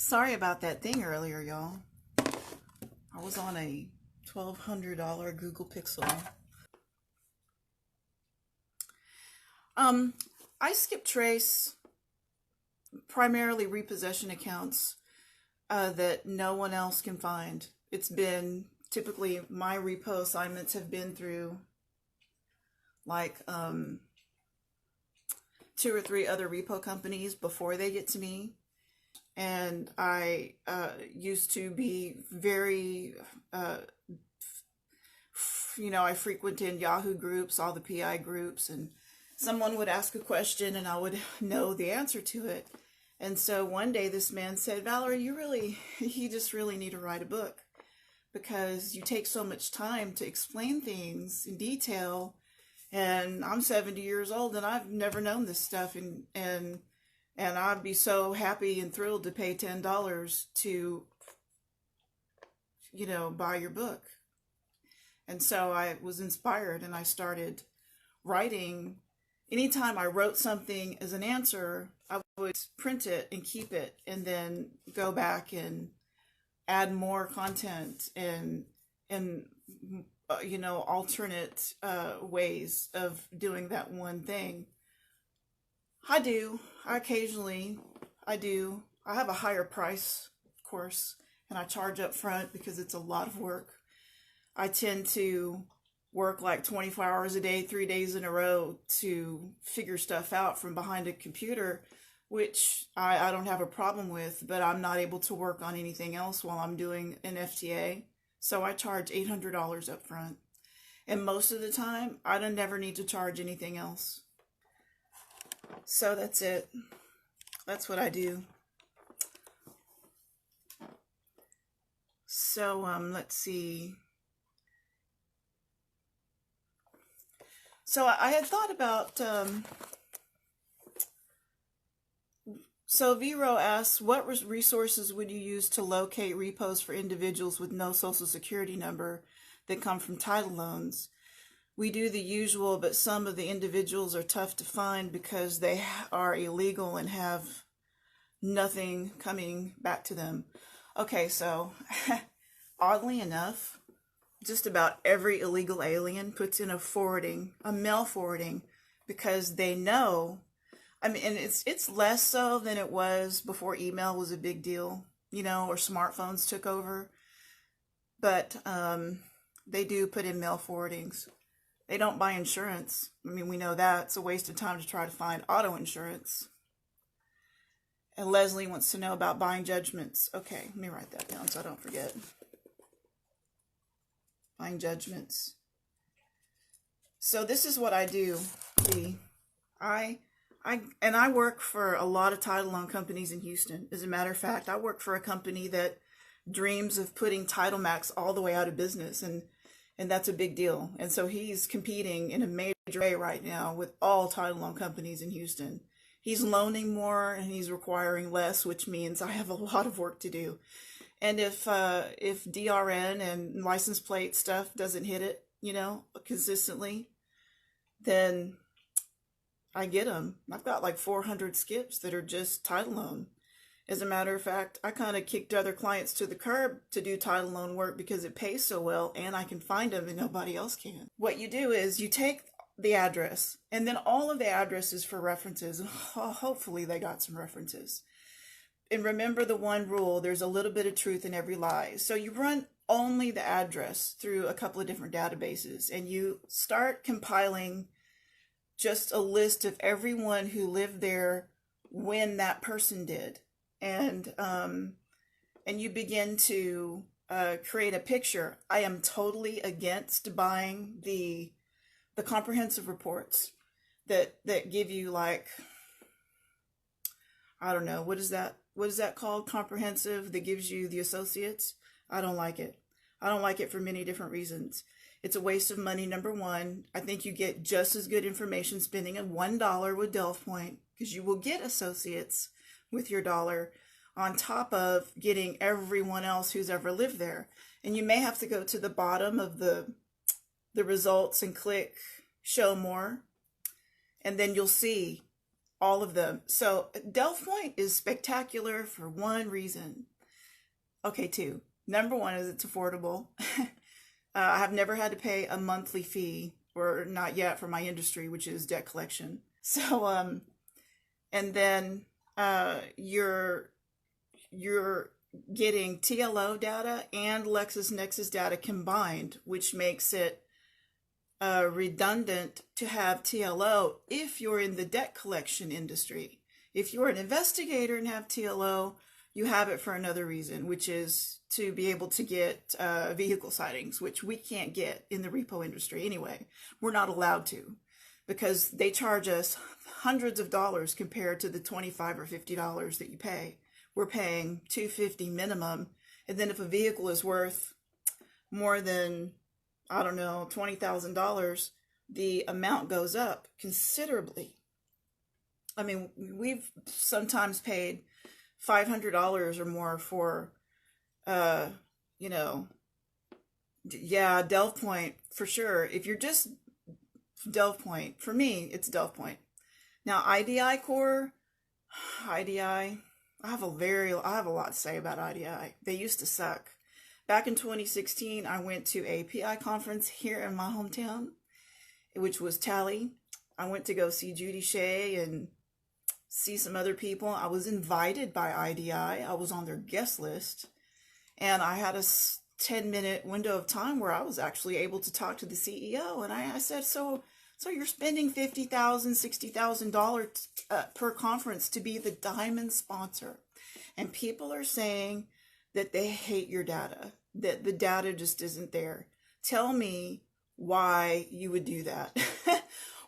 Sorry about that thing earlier, y'all. I was on a $1,200 Google Pixel. I skip trace primarily repossession accounts that no one else can find. It's been typically my repo assignments have been through like 2 or 3 other repo companies before they get to me. And I used to be very, I frequented Yahoo groups, all the PI groups, and someone would ask a question and I would know the answer to it. And so one day this man said, Valerie, you just really need to write a book because you take so much time to explain things in detail. And I'm 70 years old and I've never known this stuff. And I'd be so happy and thrilled to pay $10 to, buy your book. And so I was inspired and I started writing. Anytime I wrote something as an answer, I would print it and keep it and then go back and add more content and alternate ways of doing that one thing. I do. I have a higher price, of course, and I charge up front because it's a lot of work. I tend to work like 24 hours a day, 3 days in a row to figure stuff out from behind a computer, which I don't have a problem with, but I'm not able to work on anything else while I'm doing an FTA. So I charge $800 up front. And most of the time, I don't never need to charge anything else. So that's it. That's what I do. So let's see. So I had thought about, so Vero asks, what resources would you use to locate repos for individuals with no social security number that come from title loans? We do the usual, but some of the individuals are tough to find because they are illegal and have nothing coming back to them. Okay, so oddly enough, just about every illegal alien puts in a mail forwarding, because they know, and it's less so than it was before email was a big deal, or smartphones took over. But they do put in mail forwardings. They don't buy insurance. We know that. It's a waste of time to try to find auto insurance. And Leslie wants to know about buying judgments. Okay, let me write that down so I don't forget. Buying judgments. So this is what I do. I work for a lot of title loan companies in Houston. As a matter of fact, I work for a company that dreams of putting Title Max all the way out of business, and that's a big deal. And so he's competing in a major way right now with all title loan companies in Houston. He's loaning more and he's requiring less, which means I have a lot of work to do. And if DRN and license plate stuff doesn't hit it, consistently, then I get them. I've got like 400 skips that are just title loan. As a matter of fact, I kind of kicked other clients to the curb to do title loan work because it pays so well and I can find them and nobody else can. What you do is you take the address and then all of the addresses for references. Hopefully they got some references. And remember the one rule, there's a little bit of truth in every lie. So you run only the address through a couple of different databases and you start compiling just a list of everyone who lived there when that person did. And you begin to create a picture. I am totally against buying the comprehensive reports that give you, like, I don't know, what is that called? Comprehensive, that gives you the associates. I don't like it. I don't like it for many different reasons. It's a waste of money, number one. I think you get just as good information spending a $1 with Delph Point, because you will get associates with your dollar on top of getting everyone else who's ever lived there. And you may have to go to the bottom of the results and click show more, and then you'll see all of them. So Delph Point is spectacular for one reason. Okay, two. Number one is it's affordable. I have never had to pay a monthly fee, or not yet, for my industry, which is debt collection. So, and then you're getting TLO data and LexisNexis data combined, which makes it redundant to have TLO if you're in the debt collection industry. If you're an investigator and have TLO, you have it for another reason, which is to be able to get vehicle sightings, which we can't get in the repo industry anyway. We're not allowed to, because they charge us hundreds of dollars compared to the $25 or $50 that you pay. We're paying $250 minimum, and then if a vehicle is worth more than, I don't know, $20,000, the amount goes up considerably. I mean, we've sometimes paid $500 or more for, you know, yeah, Delph Point for sure. If you're just Delph Point, for me, it's Delph Point. Now, IDI Core, IDI, I have a lot to say about IDI. They used to suck. Back in 2016, I went to a PI conference here in my hometown, which was Tally. I went to go see Judy Shea and see some other people. I was invited by IDI. I was on their guest list, and I had a 10-minute window of time where I was actually able to talk to the CEO. And I said, so you're spending $50,000, $60,000 per conference to be the diamond sponsor, and people are saying that they hate your data, that the data just isn't there. Tell me why you would do that.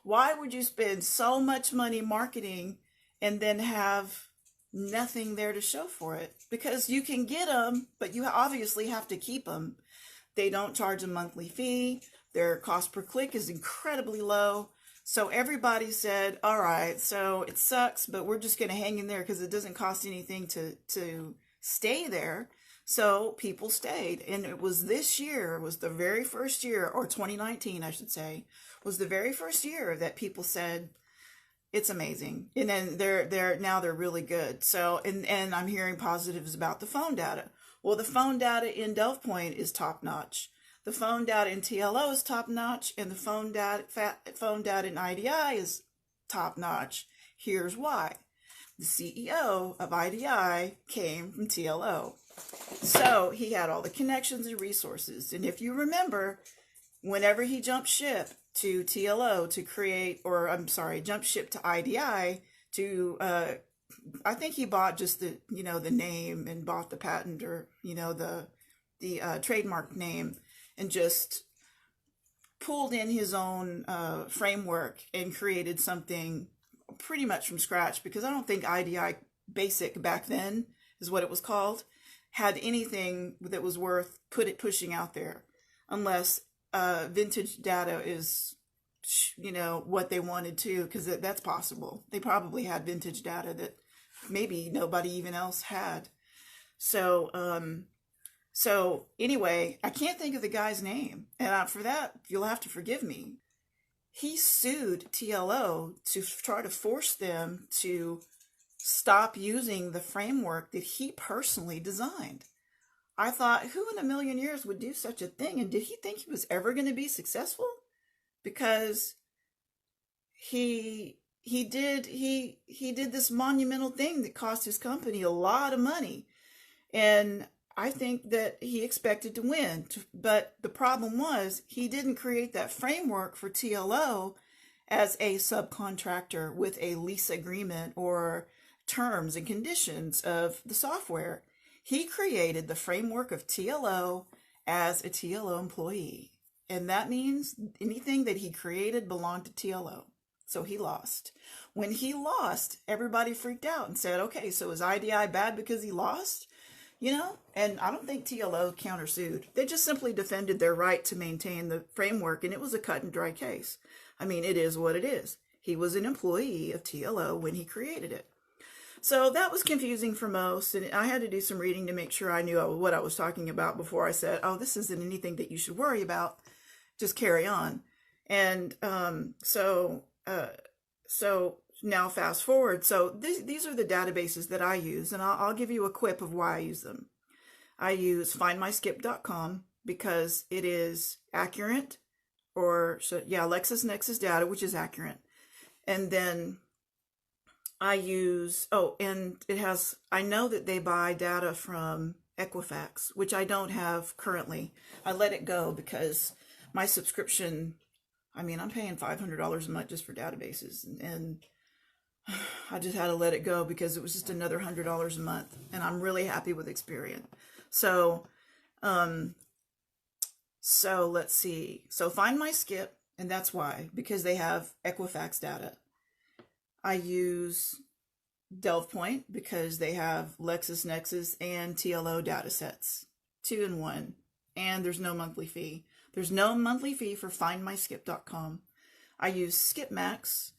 Why would you spend so much money marketing and then have nothing there to show for it? Because you can get them, but you obviously have to keep them. They don't charge a monthly fee. Their cost per click is incredibly low. So everybody said, all right, so it sucks, but we're just going to hang in there because it doesn't cost anything to stay there. So people stayed. And it was this year, was the very first year, or 2019, I should say, was the very first year that people said, it's amazing. And then they're really good. So, and I'm hearing positives about the phone data. Well, the phone data in Delph Point is top notch. The phone data in TLO is top notch, and the phone data in IDI is top notch. Here's why. The CEO of IDI came from TLO. So he had all the connections and resources. And if you remember, whenever he jumped ship to TLO to create, or I'm sorry, jump ship to IDI to, I think he bought just the, the name and bought the patent, or, the trademark name, and just pulled in his own framework and created something pretty much from scratch, because I don't think IDI Basic back then is what it was called, had anything that was worth pushing out there, unless vintage data is, what they wanted to, because that's possible. They probably had vintage data that maybe nobody even else had. So anyway, I can't think of the guy's name, and for that, you'll have to forgive me. He sued TLO to try to force them to stop using the framework that he personally designed. I thought, who in a million years would do such a thing? And did he think he was ever going to be successful? Because he did this monumental thing that cost his company a lot of money. And I think that he expected to win. But the problem was, he didn't create that framework for TLO as a subcontractor with a lease agreement or terms and conditions of the software. He created the framework of TLO as a TLO employee. And that means anything that he created belonged to TLO. So he lost. When he lost, everybody freaked out and said, okay, so is IDI bad because he lost? And I don't think TLO countersued. They just simply defended their right to maintain the framework, and it was a cut and dry case. I mean, it is what it is. He was an employee of TLO when he created it. So that was confusing for most, and I had to do some reading to make sure I knew what I was talking about before I said, oh, this isn't anything that you should worry about. Just carry on. And so now fast forward. So these are the databases that I use, and I'll give you a quip of why I use them. I use findmyskip.com because it is accurate, or so, yeah, LexisNexis data, which is accurate. And then I use, oh, and it has, I know that they buy data from Equifax, which I don't have currently. I let it go because my subscription, I mean, I'm paying $500 a month just for databases, and I just had to let it go because it was just another $100 a month, and I'm really happy with Experian. So, so let's see. So Find My Skip, and that's why, because they have Equifax data. I use DelvePoint because they have LexisNexis and TLO data sets, 2-in-1, and there's no monthly fee. There's no monthly fee for findmyskip.com. I use SkipMax.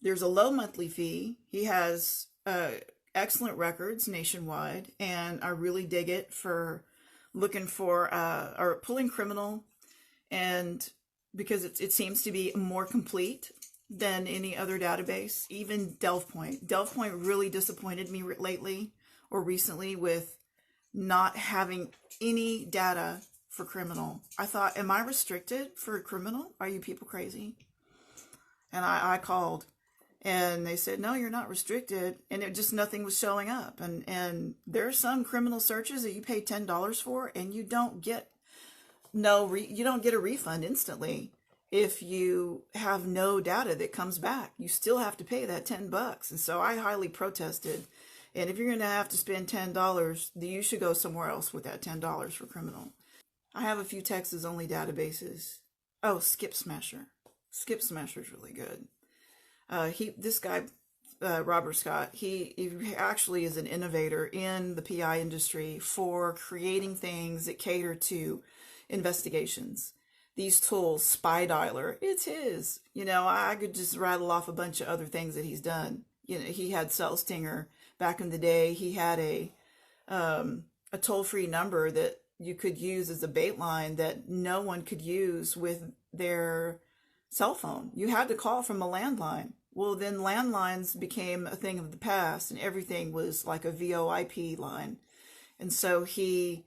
There's a low monthly fee. He has excellent records nationwide, and I really dig it for looking for or pulling criminal, and because it seems to be more complete than any other database. Even DelvePoint. DelvePoint really disappointed me lately or recently with not having any data for criminal. I thought, am I restricted for criminal? Are you people crazy? And I called, and they said, no, you're not restricted. And it just, nothing was showing up. And there are some criminal searches that you pay $10 for, and you don't get you don't get a refund instantly. If you have no data that comes back, you still have to pay that $10. And so I highly protested. And if you're going to have to spend $10, you should go somewhere else with that $10 for criminal. I have a few Texas only databases. Oh, Skip Smasher. Skip Smasher is really good. This guy, Robert Scott, he actually is an innovator in the PI industry for creating things that cater to investigations. These tools, Spy Dialer, it's his. You know, I could just rattle off a bunch of other things that he's done. You know, he had Cell Stinger back in the day. He had a toll-free number that you could use as a bait line that no one could use with their cell phone. You had to call from a landline. Well, then landlines became a thing of the past, and everything was like a VoIP line. And so he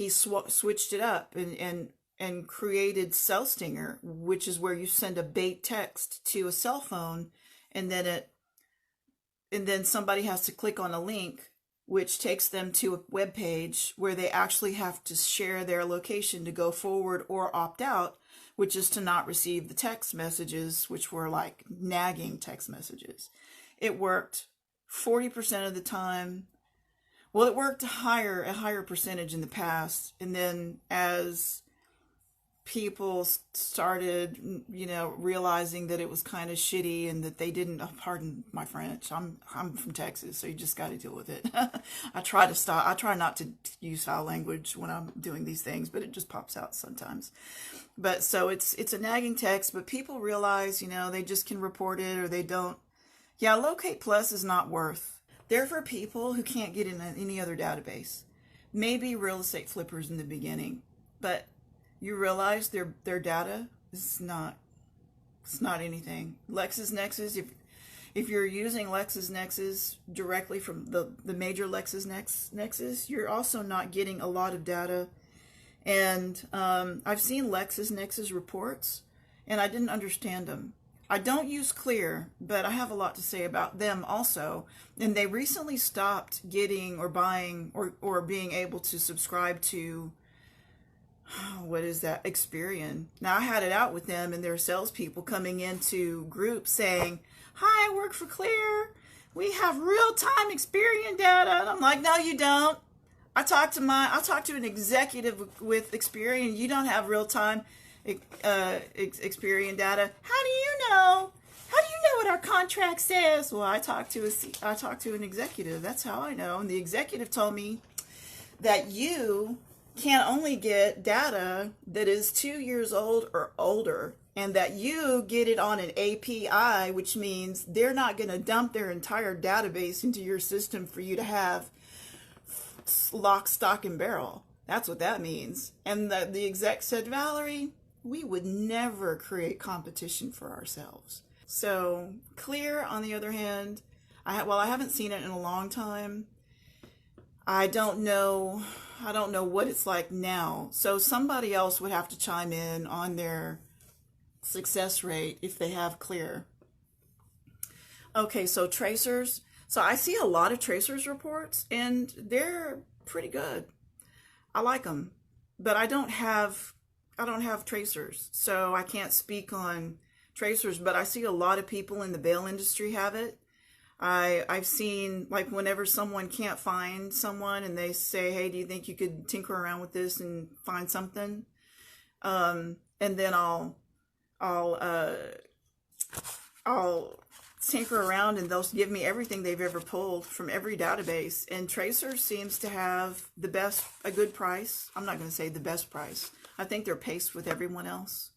switched it up and created Cell Stinger, which is where you send a bait text to a cell phone, and then somebody has to click on a link, which takes them to a web page where they actually have to share their location to go forward or opt out, which is to not receive the text messages, which were like nagging text messages. It worked 40% of the time. Well, it worked a higher percentage in the past, and then as people started, you know, realizing that it was kind of shitty and that they didn't, pardon my French, I'm from Texas, so you just got to deal with it. I try not to use foul language when I'm doing these things, but it just pops out sometimes. But so it's a nagging text, but people realize, you know, they just can report it or they don't. Yeah, Locate Plus is not worth. They're for people who can't get in any other database. Maybe real estate flippers in the beginning, but you realize their data is not anything. LexisNexis, if you're using LexisNexis directly from the major LexisNexis, you're also not getting a lot of data. And I've seen LexisNexis reports, and I didn't understand them. I don't use Clear, but I have a lot to say about them also. And they recently stopped getting or buying or being able to subscribe to, what is that, Experian. Now, I had it out with them and their salespeople coming into groups saying, hi, I work for Clear. We have real-time Experian data. And I'm like, no, you don't. I talked to an executive with Experian. You don't have real-time Experian data. How do you know? How do you know what our contract says? Well, I talked to an executive. That's how I know. And the executive told me that you can only get data that is 2 years old or older, and that you get it on an API, which means they're not going to dump their entire database into your system for you to have lock, stock, and barrel. That's what that means. And the exec said, Valerie, we would never create competition for ourselves. So clear, on the other hand, I haven't seen it in a long time. I don't know what it's like now. So somebody else would have to chime in on their success rate if they have clear. Okay, so tracers. So I see a lot of tracers reports and they're pretty good. I like them, but I don't have tracers, so I can't speak on tracers, but I see a lot of people in the bail industry have it. I've seen, like, whenever someone can't find someone and they say, hey, do you think you could tinker around with this and find something? And then I'll tinker around and they'll give me everything they've ever pulled from every database. And Tracer seems to have a good price. I'm not going to say the best price. I think they're paced with everyone else.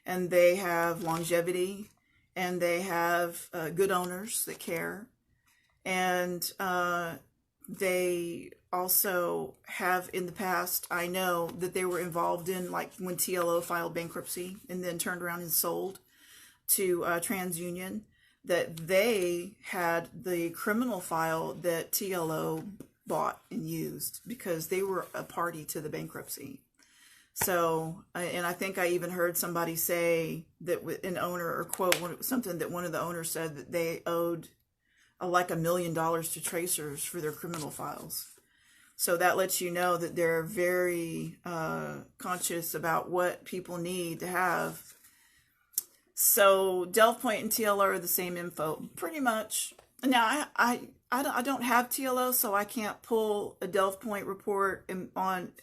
And they have longevity, and they have good owners that care. And they also have, in the past, I know that they were involved in, like, when TLO filed bankruptcy and then turned around and sold to TransUnion, that they had the criminal file that TLO bought and used because they were a party to the bankruptcy. So, and I think I even heard somebody say that an owner, or quote something that one of the owners said, that they owed like $1 million to tracers for their criminal files. So that lets you know that they're very conscious about what people need to have. So Delve Point and TLO are the same info, pretty much. Now, I don't have TLO, so I can't pull a Delve Point report and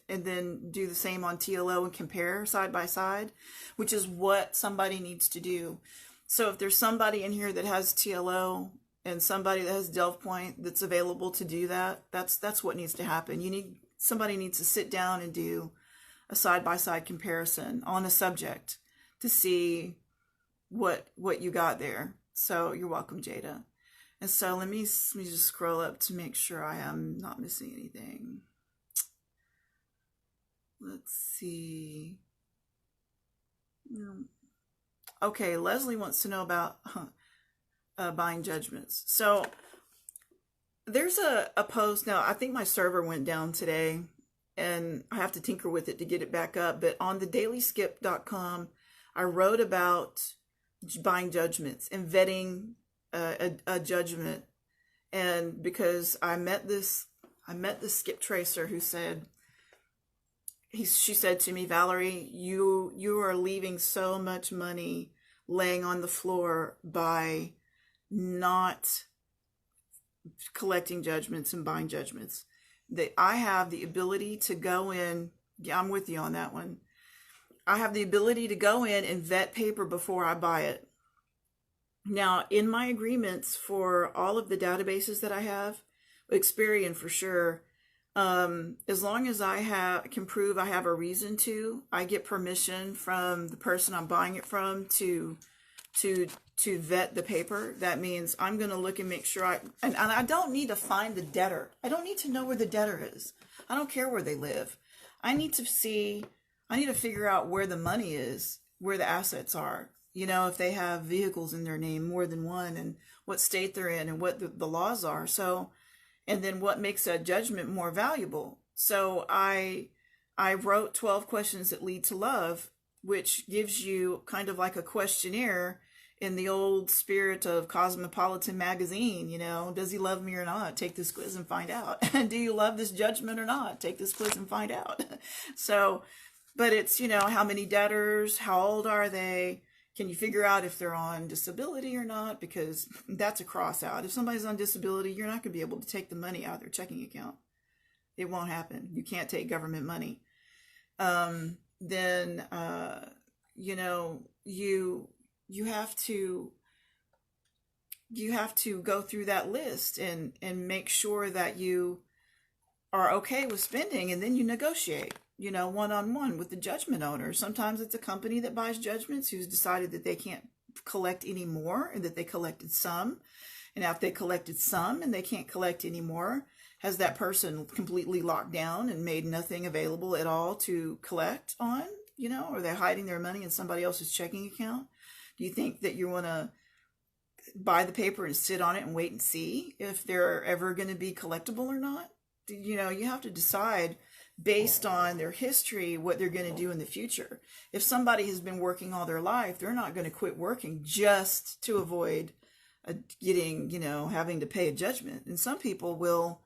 then do the same on TLO and compare side by side, which is what somebody needs to do. So if there's somebody in here that has TLO and somebody that has Delve Point that's available to do that, that's what needs to happen. Somebody needs to sit down and do a side by side comparison on a subject to see what you got there. So you're welcome, Jada. And so let me just scroll up to make sure I am not missing anything. Let's see. Okay, Leslie wants to know about buying judgments. So there's a post. Now, I think my server went down today and I have to tinker with it to get it back up. But on the dailyskip.com, I wrote about buying judgments and vetting a judgment. And because I met this skip tracer who said, she said to me, Valerie, you are leaving so much money laying on the floor by not collecting judgments and buying judgments. That I have the ability to go in. Yeah, I'm with you on that one. I have the ability to go in and vet paper before I buy it. Now, in my agreements for all of the databases that I have, Experian for sure, as long as I can prove I have a reason to, I get permission from the person I'm buying it from to vet the paper. That means I'm going to look and make sure and I don't need to find the debtor. I don't need to know where the debtor is. I don't care where they live. I need to figure out where the money is, where the assets are. If they have vehicles in their name, more than one, and what state they're in and what the laws are. So, and then what makes a judgment more valuable. So I wrote 12 questions that lead to love, which gives you kind of like a questionnaire in the old spirit of Cosmopolitan magazine. Does he love me or not? Take this quiz and find out. Do you love this judgment or not? Take this quiz and find out. So, but it's, how many debtors, how old are they? Can you figure out if they're on disability or not? Because that's a cross out. If somebody's on disability, you're not going to be able to take the money out of their checking account. It won't happen. You can't take government money. Then you have to go through that list and make sure that you are okay with spending, and then you negotiate. One-on-one with the judgment owner. Sometimes it's a company that buys judgments who's decided that they can't collect any more and that they collected some. And if they collected some and they can't collect any more, has that person completely locked down and made nothing available at all to collect on? Or they're hiding their money in somebody else's checking account? Do you think that you want to buy the paper and sit on it and wait and see if they're ever going to be collectible or not. You know, you have to decide based on their history what they're going to do in the future. If somebody has been working all their life, they're not going to quit working just to avoid getting, you know, having to pay a judgment. And some people will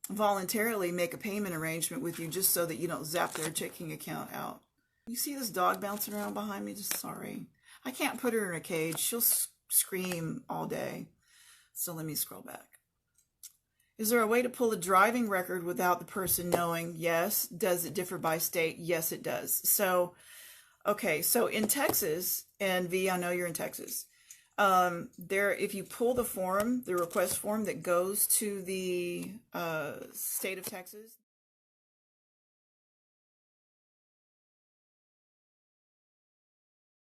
voluntarily make a payment arrangement with you just so that you don't zap their checking account out. You see this dog bouncing around behind me? Just sorry. I can't put her in a cage. She'll scream all day. So let me scroll back. Is there a way to pull a driving record without the person knowing? Yes. Does it differ by state? Yes, it does. So, okay. So in Texas, and V, I know you're in Texas, if you pull the form, the request form that goes to the state of Texas,